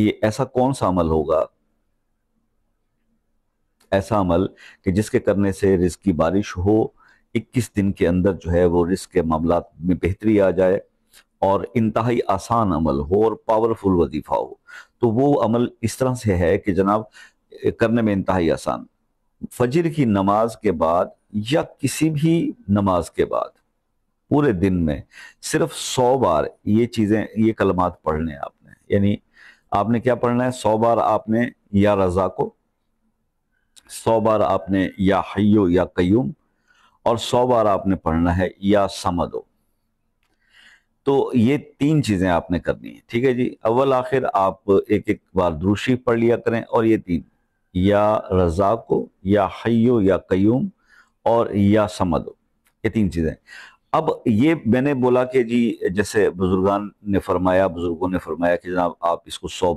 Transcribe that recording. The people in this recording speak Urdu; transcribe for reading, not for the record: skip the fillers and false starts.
یہ ایسا کون سا عمل ہوگا، ایسا عمل کہ جس کے کرنے سے رزق کی بارش ہو، 21 دن کے اندر جو ہے وہ رزق کے معاملات میں بہتری آ جائے، اور انتہائی آسان عمل ہو اور پاورفل وظیفہ ہو۔ تو وہ عمل اس طرح سے ہے کہ جناب کرنے میں انتہائی آسان، فجر کی نماز کے بعد یا کسی بھی نماز کے بعد پورے دن میں صرف 100 بار یہ چیزیں، یہ کلمات پڑھنے آپ نے، یعنی آپ نے کیا پڑھنا ہے؟ 100 بار آپ نے یا رزاقو، 100 بار آپ نے یا حیو یا قیوم، اور 100 بار آپ نے پڑھنا ہے یا سمدو۔ تو یہ 3 چیزیں آپ نے کرنی ہیں، ٹھیک ہے جی۔ اول آخر آپ ایک ایک بار درود شریف پڑھ لیا کریں، اور یہ 3 یا رزاقو یا حیو یا قیوم اور یا سمدو، یہ 3 چیزیں۔ اب یہ میں نے بولا کہ جی جیسے بزرگوں نے فرمایا کہ جناب آپ اس کو 100